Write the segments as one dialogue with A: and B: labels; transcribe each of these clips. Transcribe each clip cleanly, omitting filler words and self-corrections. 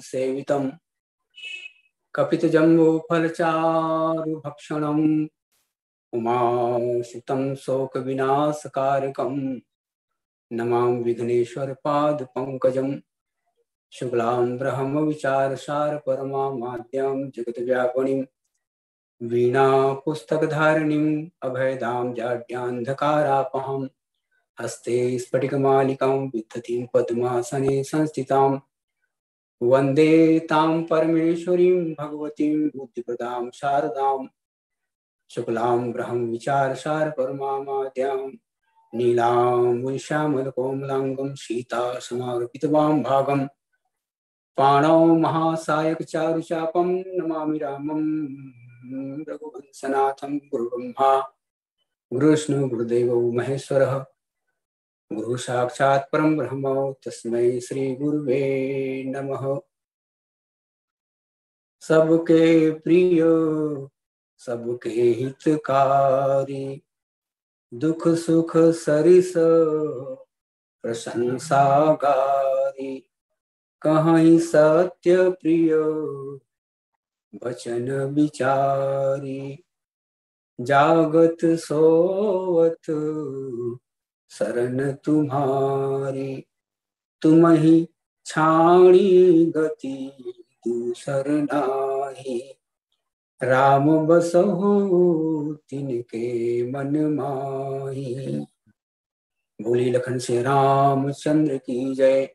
A: सेवितं कपितजम्बूफलचारुभक्षणम् उमासुतं शोकविनाशकारकं नमामि विघ्नेश्वरपादपङ्कजं शुक्लां ब्रह्मविचारसारपरमामाद्यां जगद्व्यापिनीं वीणापुस्तकधारिणीम् अभयदां जाड्यान्धकारापहं हस्ते स्फटिकमालिकां विदधतीं पद्मासने संस्थितां वन्दे तां परमेश्वरीं भगवतीं बुद्धिप्रदां शारदां शुक्लां ब्रह्मविचारसारपरमामाद्यां नीलां श्यामलकोमलाङ्गं सीतासमार्पितवां भागं पाणौ महासायकचारुचापं नमामि रामं रघुवंशनाथं गुरुब्रह्मा गुरुविष्णु गुरुदेवो महेश्वरः गुरु साक्षात् परम ब्रह्म तस्मै श्री गुरुवे नमः। सबके प्रिय सबके हितकारी दुख सुख सरिस प्रशंसा गारी कहीं सत्य प्रिय वचन विचारी जागत सोवत शरण तुम्हारी तुम ही छाणी गति दूसर नाही राम बसहु तिनके मन माही। बोली लखन से रामचंद्र की जय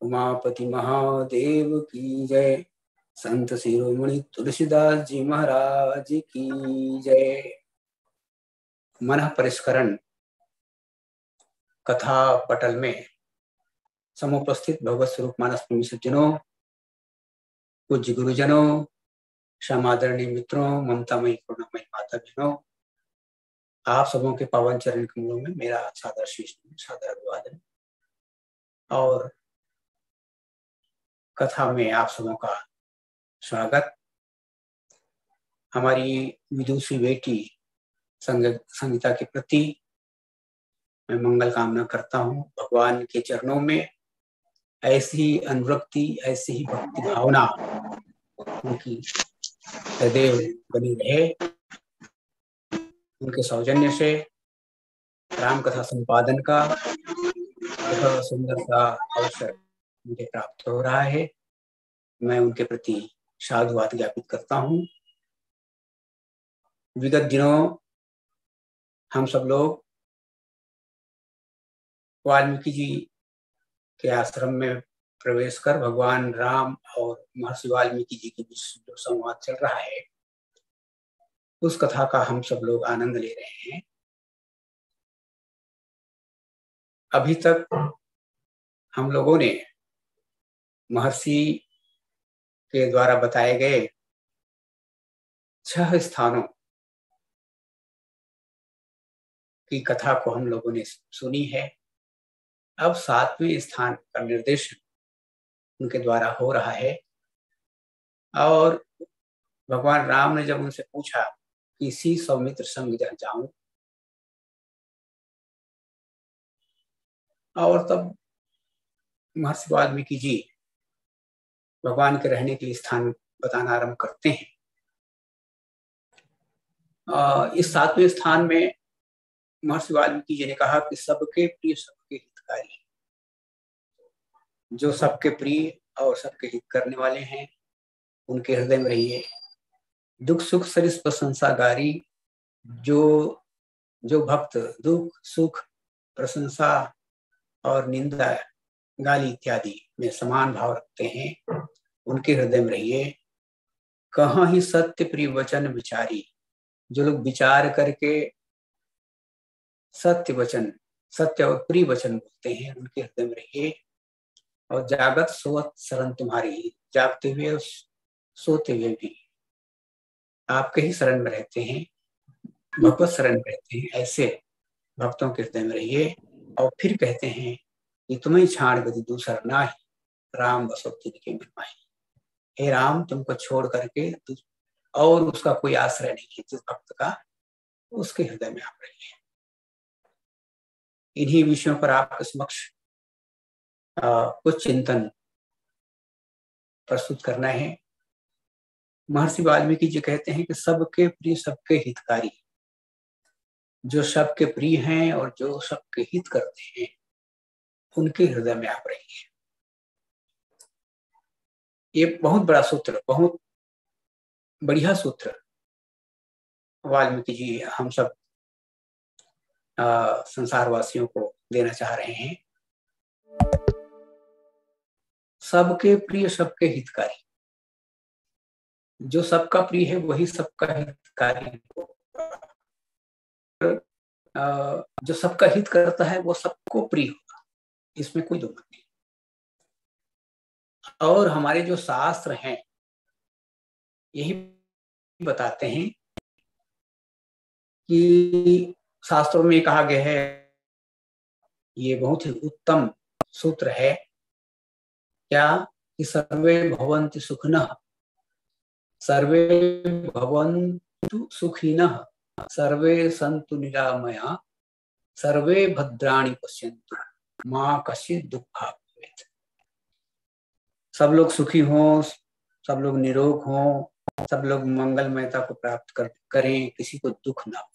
A: उमापति महादेव की जय संत शिरोमणि तुलसीदास जी महाराज की जय। मन परिष्करण कथा पटल में समुपस्थित भगवत स्वरूप मानस प्रेमी सज्जनों, पूज्य गुरुजनों, समादरणीय मित्रों, ममतामयी करुणामयी माता बहनों, आप सबों के पावन चरण कमलों में मेरा सादर शीश सादर अभिवादन और कथा में आप सबों का स्वागत। हमारी विदुषी बेटी संगीता के प्रति मैं मंगल कामना करता हूँ। भगवान के चरणों में ऐसी ही अनुरक्ति, ऐसी ही भक्ति भावना उनकी सदैव बनी रहे। उनके सौजन्य से राम कथा संपादन का यह सुंदर सा अवसर मुझे प्राप्त हो रहा है। मैं उनके प्रति साधुवाद ज्ञापित करता हूँ। विगत दिनों हम सब लोग वाल्मीकि जी के आश्रम में प्रवेश कर भगवान राम और महर्षि वाल्मीकि जी के बीच जो संवाद चल रहा है उस कथा का हम सब लोग आनंद ले रहे हैं। अभी तक हम लोगों ने महर्षि के द्वारा बताए गए 6 स्थानों की कथा को हम लोगों ने सुनी है। अब 7वें स्थान का निर्देशन उनके द्वारा हो रहा है और भगवान राम ने जब उनसे पूछा कि इसी सौमित्र संग जहाँ जाऊं, और तब महर्षि वाल्मीकि जी भगवान के रहने के लिए स्थान बताना आरंभ करते हैं। इस 7वें स्थान में महर्षि वाल्मीकि जी ने कहा कि सबके प्रिय सबके हितकारी, जो सबके प्रिय और सबके हित करने वाले हैं उनके हृदय में रहिए। दुख सुख सरिस प्रशंसा गारी, जो जो भक्त दुख सुख प्रशंसा और निंदा गाली इत्यादि में समान भाव रखते हैं उनके हृदय में रहिए। कहाँ ही सत्य प्रिय वचन विचारी, जो लोग विचार करके सत्य वचन सत्य और प्रिय वचन बोलते हैं उनके हृदय में रहिए। और जागत सोवत शरण तुम्हारी, जागते हुए और सोते हुए भी आपके ही शरण में रहते हैं, भगवत शरण में रहते हैं, ऐसे भक्तों के हृदय में रहिए। और फिर कहते हैं कि तुम्हें छाड़ गति दूसरा ना ही, राम बसोती के मन माही। हे राम, तुमको छोड़ करके और उसका कोई आश्रय नहीं है जिस भक्त का, उसके हृदय में आप रहिए। इन्हीं विषयों पर आपके समक्ष कुछ चिंतन प्रस्तुत करना है। महर्षि वाल्मीकि जी कहते हैं कि सबके प्रिय सबके हितकारी, जो सबके प्रिय हैं और जो सबके हित करते हैं उनके हृदय में आप रहिए। ये बहुत बड़ा सूत्र, बहुत बढ़िया सूत्र वाल्मीकि जी हम सब संसार वासियों को देना चाह रहे हैं। सबके प्रिय सबके हितकारी, जो सबका प्रिय है वही सबका हितकारी होगा। जो सबका हित करता है वो सबको प्रिय होगा, इसमें कोई दो मत नहीं। और हमारे जो शास्त्र हैं यही बताते हैं कि शास्त्रों में कहा गया है, ये बहुत ही उत्तम सूत्र है क्या, कि सर्वे भवन्तु सुखिनः, सर्वे भवन्तु सुखिनः, सर्वे सन्तु निरामया, सर्वे भद्राणि पश्यन्तु मां कश्चित् दुःखात् भवेत्। सब लोग सुखी हों, सब लोग निरोग हों, सब लोग मंगलमयता को प्राप्त करें, किसी को दुख ना हो।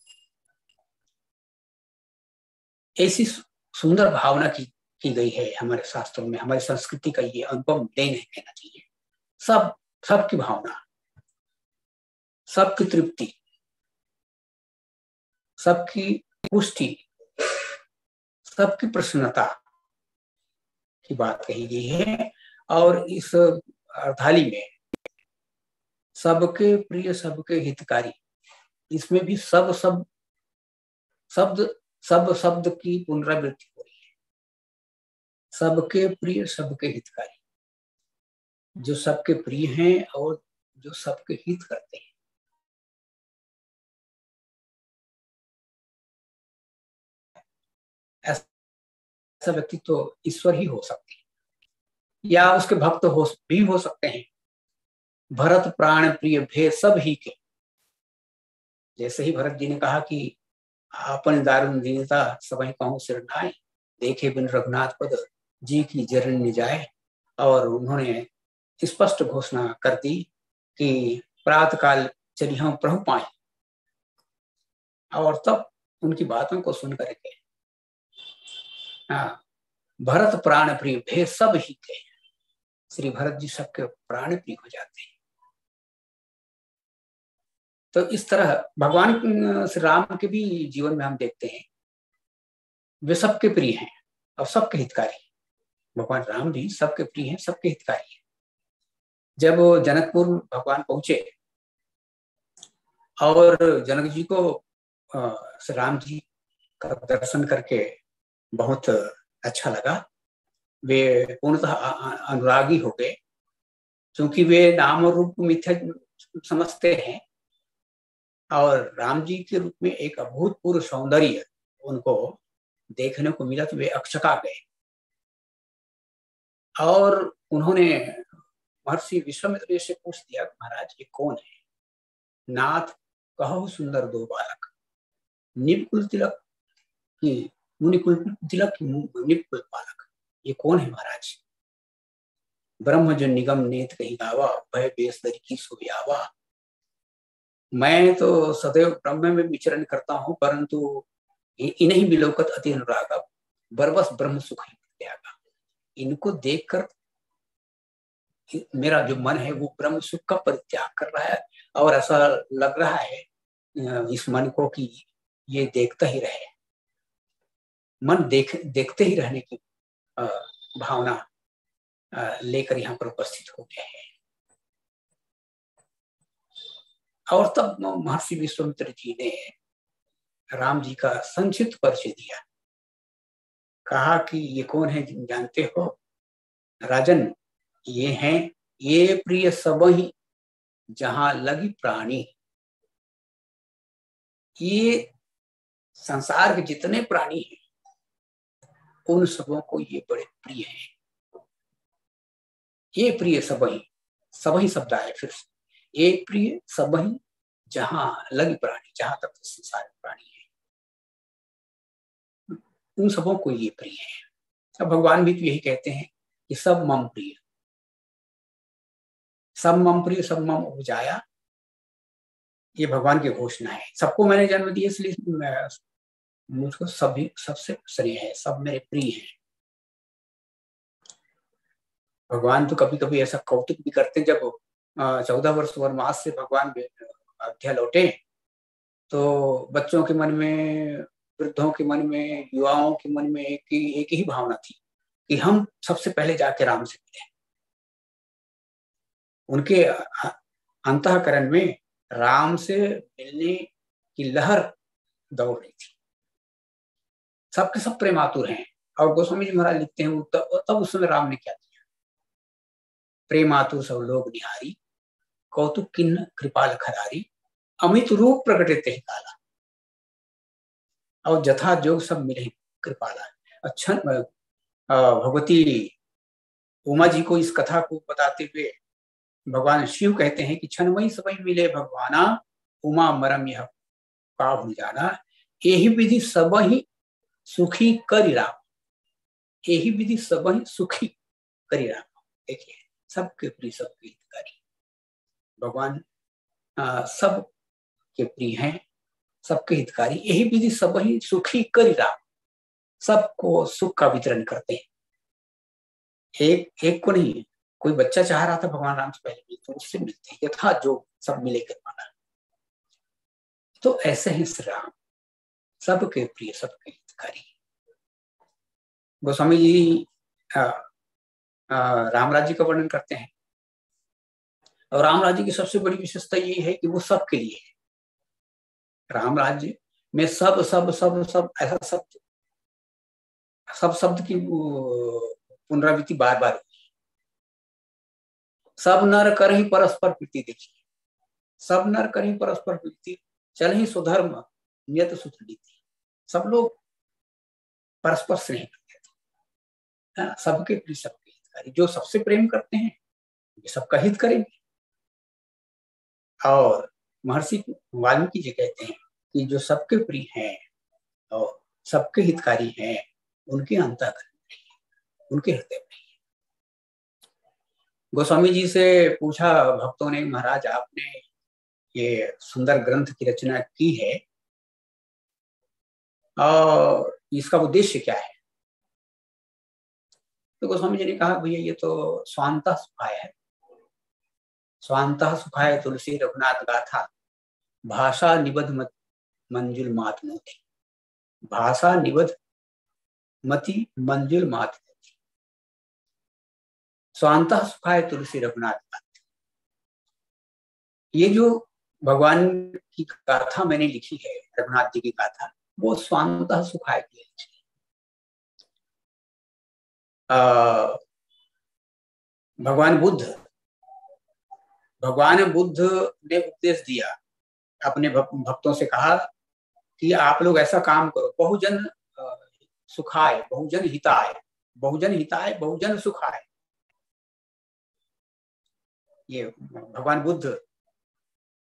A: ऐसी सुंदर भावना की गई है हमारे शास्त्रों में। हमारी संस्कृति का ये अनुपम देन है कहना चाहिए। सबकी भावना, सबकी तृप्ति, सबकी पुष्टि, सबकी प्रसन्नता की बात कही गई है। और इस अर्थाली में सबके प्रिय सबके हितकारी, इसमें भी सब शब्द की पुनरावृत्ति हो रही है। सबके प्रिय सबके हितकारी, जो सबके प्रिय हैं और जो सबके हित करते हैं। ऐसा व्यक्ति तो ईश्वर ही हो सकते हैं या उसके भक्त भी हो सकते हैं। भरत प्राण प्रिय भे सब ही के, जैसे ही भरत जी ने कहा कि आपन दारुण दीनता सबही कहूं सिर ढाए, देखे बिन रघुनाथ पद जी की जरन न जाए। और उन्होंने स्पष्ट घोषणा कर दी कि प्रातः काल चलिए प्रभु पाए। और तब उनकी बातों को सुन करके भरत प्राण प्रिय भे सब ही के, श्री भरत जी सबके प्राण प्रिय हो जाते हैं। तो इस तरह भगवान श्री राम के भी जीवन में हम देखते हैं, वे सबके प्रिय हैं और सबके हितकारी। भगवान राम भी सबके प्रिय हैं, सबके हितकारी हैं। जब जनकपुर भगवान पहुंचे और जनक जी को श्री राम जी का दर्शन करके बहुत अच्छा लगा। वे पूर्णतः अनुरागी हो गए, क्योंकि वे नाम और रूप मिथ्या समझते हैं और राम जी के रूप में एक अभूतपूर्व सौंदर्य उनको देखने को मिला, तो वे अक्षका गए। और उन्होंने महर्षि विश्वामित्र से पूछ दिया, महाराज ये कौन है? नाथ कहो सुंदर दो बालक, निपकुल तिलक की मुनिकुल तिलक की निपकुल बालक, ये कौन है महाराज? ब्रह्म जो निगम नेत कही गावा, भय बेस दरी की सोयावा। मैं तो सदैव ब्रह्म में विचरण करता हूँ, परंतु इन्हीं विलोकत अति अनुरागा बरबस ब्रह्म सुख ही त्यागा। इनको देखकर मेरा जो मन है वो ब्रह्म सुख का परित्याग कर रहा है, और ऐसा लग रहा है इस मन को कि ये देखता ही रहे। मन देखते ही रहने की भावना लेकर यहाँ पर उपस्थित हो गए हैं। और तब महर्षि विश्वामित्र जी ने राम जी का संक्षिप्त परिचय दिया। कहा कि ये कौन है जानते हो राजन, ये हैं ये प्रिय सबहि जहां लगी प्राणी। ये संसार के जितने प्राणी हैं उन सबों को ये बड़े प्रिय हैं। ये प्रिय सबहि, सबहि शब्द है फिर से, ये प्रिय सबहि जहां लगी प्राणी, जहां तक संसार के प्राणी है उन सबों को ये प्रिय है। अब भगवान भी तो यही कहते हैं कि सब मम प्रिय, सब मम प्रिय, सब मम उपजाया। ये भगवान की घोषणा है। सबको मैंने जन्म दिया इसलिए मुझको सभी सबसे श्रेय है, सब मेरे प्रिय हैं। भगवान तो कभी कभी ऐसा कौतुक भी करते, जब 14 वर्ष वनवास से भगवान अयोध्या लौटे तो बच्चों के मन में, वृद्धों के मन में, युवाओं के मन में एक ही भावना थी कि हम सबसे पहले जाके राम से मिले। उनके अंतःकरण में राम से मिलने की लहर दौड़ रही थी। सबके सब प्रेमातुर हैं। और गोस्वामी जी महाराज लिखते हैं तब उस समय राम ने क्या किया। प्रेमातुर सब लोग निहारी, कौतुक किन्न कृपाल खरारी, अमित रूप प्रकटित ही काला। और जथा जोग सब मिले कृपाला। अच्छा, भगवती उमा जी को इस कथा को बताते हुए भगवान शिव कहते हैं कि क्षणमयी सबई मिले भगवाना, उमा मरम यह काहु जाना, यही विधि सबहि सुखी करि राम। यही विधि सबहि सुखी करि राम। देखिए, सबके प्रिय, सबके हितकारी भगवान सब के प्रिय हैं, सबके हितकारी। यही विधि सबहि सुखी करि राम, सबको सुख का वितरण करते हैं। एक को नहीं, कोई बच्चा चाह रहा था भगवान राम से पहले तो उससे मिलते हैं, यथा जो सब मिले कर माना। तो ऐसे ही श्री राम सबके प्रिय, सबके हितकारी। गोस्वामी जी राम राज्य का वर्णन करते हैं, और राम राज्य की सबसे बड़ी विशेषता ये है कि वो सबके लिए है। राम राज्य में सब सब सब सब ऐसा सब शब्द की पुनरावृत्ति बार बार हुई। सब नर कर ही परस्पर प्रीति। देखिए, सब नर कर ही परस्पर प्रीति, चल ही सुधर्म नियत सूत्र नीति। सब लोग परस्पर स्नेह करते थे, सबके प्रिय, सबके हितकारी। जो सबसे प्रेम करते हैं ये सबका हित करेंगे। और महर्षि वाल्मीकि जी कहते हैं कि जो सबके प्रिय हैं और सबके हितकारी हैं, उनके अंतःकरण नहीं है, उनके हृदय नहीं है। गोस्वामी जी से पूछा भक्तों ने, महाराज आपने ये सुंदर ग्रंथ की रचना की है और इसका उद्देश्य क्या है? तो गोस्वामी जी ने कहा, भैया ये तो स्वांतः सुखाय है। स्वांतः सुखाय तुलसी रघुनाथ गाथा, भाषा निबध मंजुल मात मोती। भाषा निबध मति मंजुल मात मोती। स्वांतः सुखाय तुलसी रघुनाथ गाथा। ये जो भगवान की गाथा मैंने लिखी है, रघुनाथ जी की गाथा, वो स्वांतः सुखाय की लिखी। भगवान बुद्ध ने उपदेश दिया, अपने भक्तों से कहा कि आप लोग ऐसा काम करो, बहुजन सुखाय बहुजन हिताय, बहुजन हिताय बहुजन सुखाय। ये भगवान बुद्ध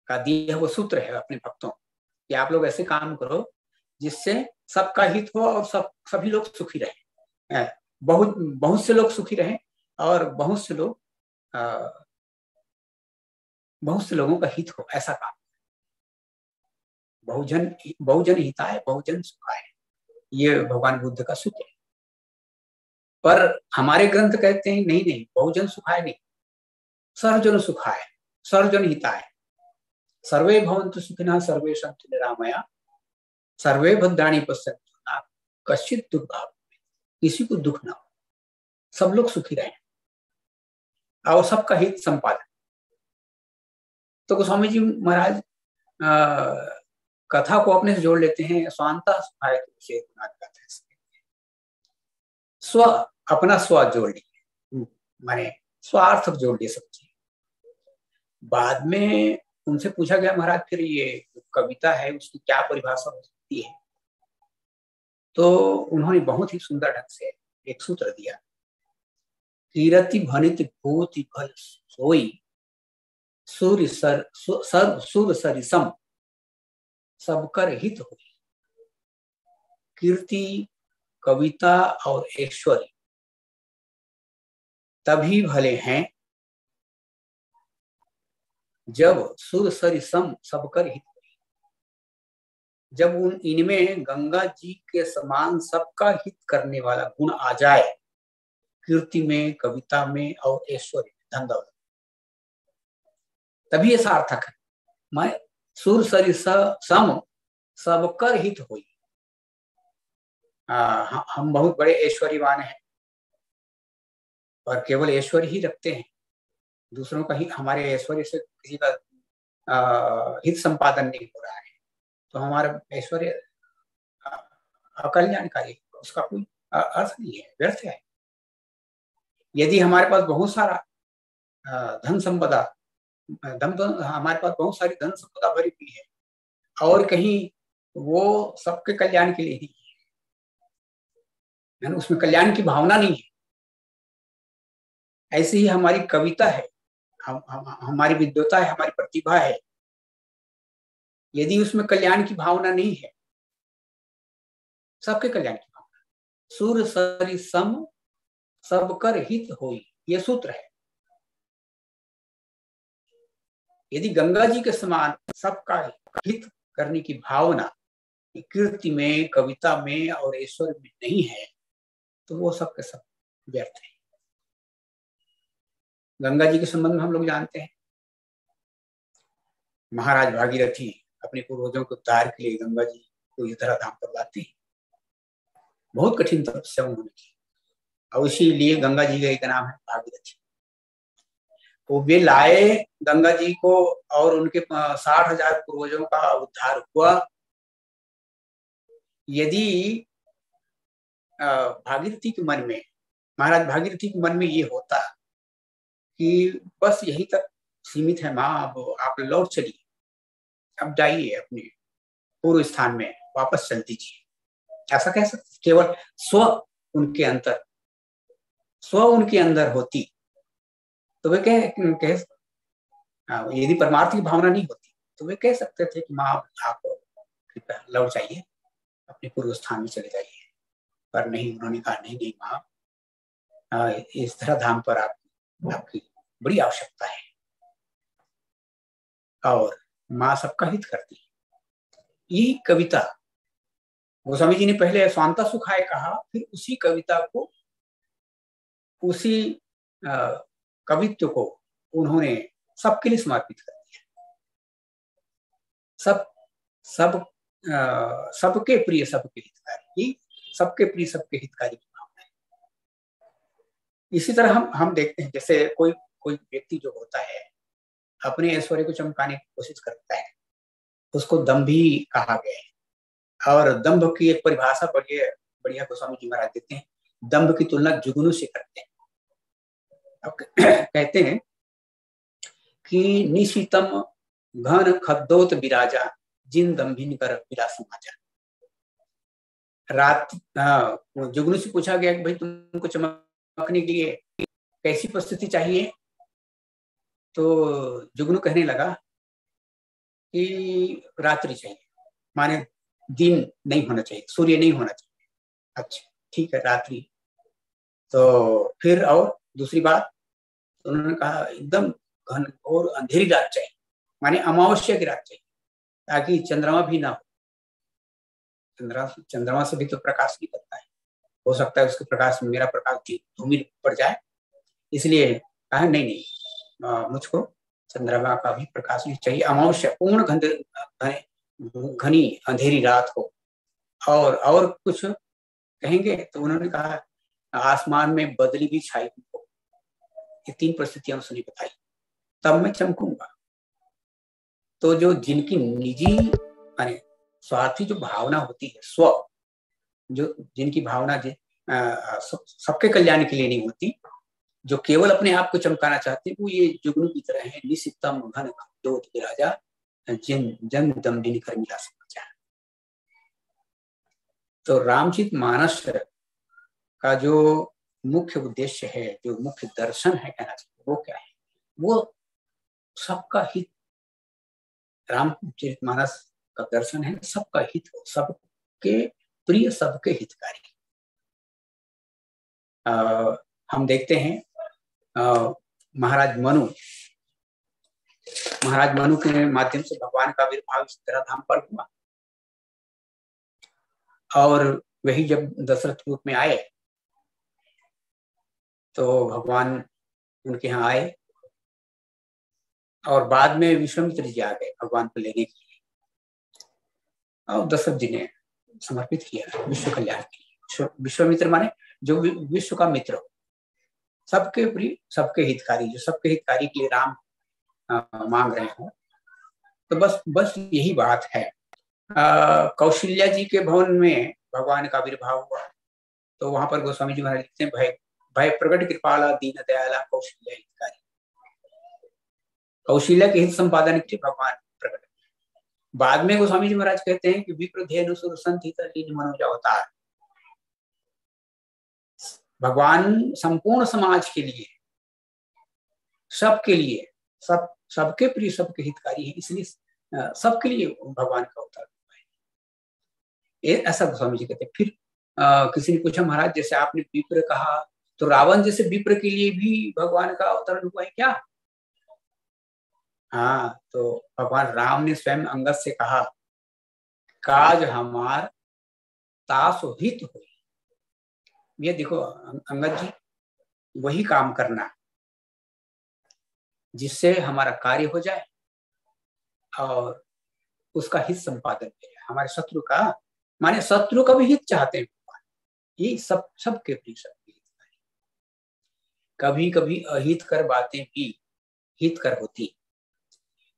A: का दिया वो सूत्र है अपने भक्तों कि आप लोग ऐसे काम करो जिससे सबका हित हो और सभी लोग सुखी रहे, बहुत से लोग सुखी रहे और बहुत से लोगों का हित हो, ऐसा काम। बहुजन बहुजन हिताय बहुजन सुखाय, ये भगवान बुद्ध का सूत्र है। पर हमारे ग्रंथ कहते हैं नहीं नहीं, बहुजन सुखाय नहीं, सर्वजन सुखाय, सर्वजन हिताय। सर्वे भवन्तु सुखिनः सर्वे सन्तु निरामया सर्वे भद्राणि पश्यन्तु मा कश्चित् दुर्भाग्, किसी को दुख ना हो, सब लोग सुखी रहें और सबका हित संपादन। तो गोस्वामी जी महाराज कथा को अपने से जोड़ लेते हैं। स्वांता सुखाय स्व, अपना स्व जोड़ लिए, माने स्वार्थ जोड़ लिए सब चीज। बाद में उनसे पूछा गया महाराज फिर ये कविता है उसकी क्या परिभाषा हो सकती है, तो उन्होंने बहुत ही सुंदर ढंग से एक सूत्र दिया, कीरति भनित भूति फल सोई सूर्य सुर सरिसम सबकर हित हुई। कीर्ति, कविता और ऐश्वर्य तभी भले हैं जब सुर सरिसम सबकर हित हुई, जब उन इनमें गंगा जी के समान सबका हित करने वाला गुण आ जाए, कीर्ति में, कविता में और ऐश्वर्य में, धन दौलत, तभी ये सार्थक है। मैं सुर सरिसम सबकर हित हुई। हम बहुत बड़े ऐश्वर्यवान हैं और केवल ऐश्वर्य ही रखते हैं, दूसरों का हित, हमारे ऐश्वर्य से किसी का हित संपादन नहीं हो रहा है, तो हमारा ऐश्वर्य अकल्याणकारी, उसका कोई अर्थ नहीं है, व्यर्थ है। यदि हमारे पास बहुत सारा धन संपदा, हमारे पास बहुत सारी धन संपदा भरी हुई है और कहीं वो सबके कल्याण के लिए ही है, उसमें कल्याण की भावना नहीं है। ऐसे ही हमारी कविता है, हमारी विद्वता है, हमारी प्रतिभा है, यदि उसमें कल्याण की भावना नहीं है, सबके कल्याण की भावना, सुर सरिसम सबकर हित होई, ये सूत्र है। यदि गंगा जी के समान सबका हित करने की भावना कीर्ति में, कविता में और ऐश्वर्य में नहीं है, तो वो सब के सब व्यर्थ है। गंगा जी के संबंध में हम लोग जानते हैं, महाराज भागीरथी अपने पूर्वजों के उद्धार के लिए गंगा जी को इस तरह धाम पर लाते हैं। बहुत कठिन तपस्या उन्होंने की और इसीलिए गंगा जी का एक नाम है भागीरथी। वो वे लाए गंगा जी को और उनके 60,000 पूर्वजों का उद्धार हुआ। यदि भागीरथी के मन में, महाराज भागीरथी के मन में ये होता कि बस यही तक सीमित है माँ, अब आप लौट चलिए, अब जाइए अपने पूर्व स्थान में वापस चल दीजिए, ऐसा कह सकते। केवल स्व उनके अंदर होती तो वे कह यदि परमार्थ की भावना नहीं होती तो वे कह सकते थे कि माँ आप कृपया लौट जाइए, अपने पूर्व स्थान में चले जाइए। पर नहीं, उन्होंने कहा नहीं नहीं माँ, इस तरह धाम पर आपकी बड़ी आवश्यकता है और माँ सबका हित करती है। यही कविता गोस्वामी जी ने पहले स्वांता सुखाय कहा, फिर उसी कविता को, उसी कवित्व को उन्होंने सबके लिए समर्पित कर दिया। सबके प्रिय सबके हितकारी, सबके प्रिय सबके हितकारी की भावना है। इसी तरह हम देखते हैं, जैसे कोई व्यक्ति जो होता है अपने ऐश्वर्य को चमकाने की कोशिश करता है, उसको दंभी कहा गया है। और दंभ की एक परिभाषा बढ़िया गोस्वामी जी महाराज देते हैं, दंभ की तुलना जुगनू से करते हैं। अब कहते हैं कि निशितम घन खद्दोत विराजा जिन दंभिन कर विलासी माजा। रात जुगनू से पूछा गया कि भाई तुमको चमकने के लिए कैसी परिस्थिति चाहिए, तो जुगनू कहने लगा कि रात्रि चाहिए, माने दिन नहीं होना चाहिए, सूर्य नहीं होना चाहिए। अच्छा ठीक है, रात्रि। तो फिर और दूसरी बात उन्होंने कहा एकदम घन और अंधेरी रात चाहिए, माने अमावस्या की रात चाहिए। ताकि चंद्रमा भी ना हो। चंद्रमा से भी तो प्रकाश निकलता है, हो सकता है उसके प्रकाश में मेरा प्रकाश धूमिल पड़ जाए, इसलिए कहा नहीं नहीं, मुझको चंद्रमा का भी प्रकाश नहीं चाहिए। अमावस्या पूर्ण घनी अंधेरी रात हो। और कुछ कहेंगे तो उन्होंने कहा आसमान में बदली भी छाई हो। ये 3 परिस्थितियां उसने बताई, तब मैं चमकूंगा। तो जो जिनकी निजी माने स्वार्थी जो भावना होती है, स्व जो जिनकी भावना सबके कल्याण के लिए नहीं होती, जो केवल अपने आप को चमकाना चाहते हैं, वो ये जुगनू की तरह है। निशितम घन घटोत विराजा जिन जन दम दिन कर मिला समझा। तो रामचरित मानस का जो मुख्य उद्देश्य है, जो मुख्य दर्शन है कहना चाहिए, वो क्या है? वो सबका हित। रामचरित मानस का दर्शन है सबका हित हो, सबके प्रिय, सबके हितकारी। हम देखते हैं महाराज मनु के माध्यम से भगवान का आविर्भाव इस तरह धाम पर हुआ। और वही जब दशरथ रूप में आए तो भगवान उनके यहाँ आए, और बाद में विश्वामित्र जी आ गए भगवान को लेने के लिए, और दशरथ जी ने समर्पित किया विश्व कल्याण के लिए। विश्वामित्र माने जो विश्व का मित्र हो, सबके प्रिय, सबके हितकारी, जो सबके हितकारी के लिए राम मांग रहे हो। तो बस यही बात है। कौशल्या जी के भवन में भगवान का आविर्भाव हुआ, तो वहां पर गोस्वामी जी महाराज लिखते हैं, भय प्रकट कृपाला दीन दयाला कौशल्या हितकारी। कौशल्या के हित संपादन के लिए भगवान प्रकट। बाद में गोस्वामी जी महाराज कहते हैं कि विप्रधेनु सुर संत हित लीन मनोज अवतार। भगवान संपूर्ण समाज के लिए, सबके लिए, सबके प्रिय, सबके हितकारी है, इसलिए सबके लिए भगवान का अवतार हुआ है, ऐसा गोस्वामी जी कहते हैं। फिर किसी ने पूछा, महाराज जैसे आपने विप्र कहा, तो रावण जैसे विप्र के लिए भी भगवान का अवतरण हुआ है क्या? हाँ, तो भगवान राम ने स्वयं अंगद से कहा, काज हमार तासो हित हो। ये देखो अंगद जी, वही काम करना जिससे हमारा कार्य हो जाए और उसका हित संपादन हो जाए। हमारे शत्रु का माने शत्रु का भी हित चाहते हैं भगवान। ये सबके प्रिय, सबके हित। कभी कभी अहित कर बातें भी हित कर होती।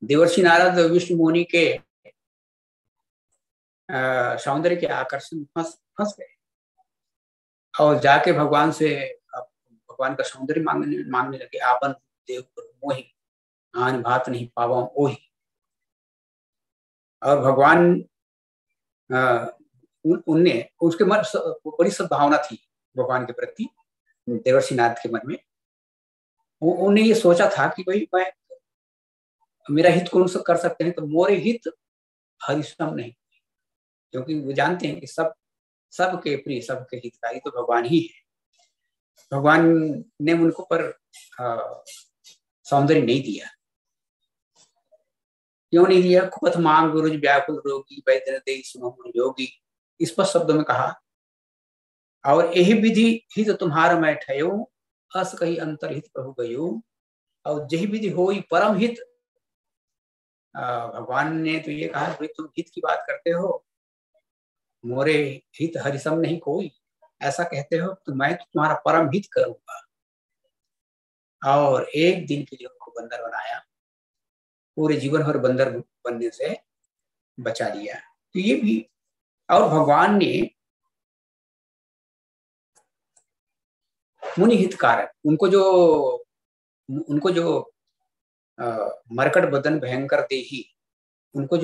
A: देवर्षि नारद विष्णु मुनि के सौंदर्य के आकर्षण फंस गए और जाके भगवान से भगवान का सौंदर्य मांगने लगे। आपन देव मोहि आन भात नहीं पावा ओहि। और भगवान उनने उसके मन बड़ी सद्भावना थी भगवान के प्रति, देवर्षि नारद के मन में। उन्हें ये सोचा था कि भाई मैं मेरा हित कौन सा कर सकते हैं, तो मोरे हित हरिश्रम नहीं, क्योंकि वो जानते हैं कि सबके प्रिय, सबके हितकारी तो भगवान ही है। भगवान ने उनको पर सौंदर्य नहीं दिया। क्यों नहीं दिया? कुपथ मांग गुरुज व्याकुल रोगी वैद्य दे सुनो योगी। स्पष्ट शब्दों में कहा, और यही विधि हित तुम्हारा मैं ठयो, अस कही अंतर हित प्रभु गयो। और यही विधि होई परम हित। भगवान ने तो ये कहा, भाई तुम हित की बात करते हो, मोरे हित हरिसम नहीं कोई, ऐसा कहते हो, तो मैं तो तुम्हारा परम हित करूंगा। और एक दिन के लिए उनको बंदर बनाया, पूरे जीवन भर बंदर बनने से बचा लिया। तो ये भी, और भगवान ने मुनि हितकारक उनको जो मरकट बदन भयंकर देही, उनको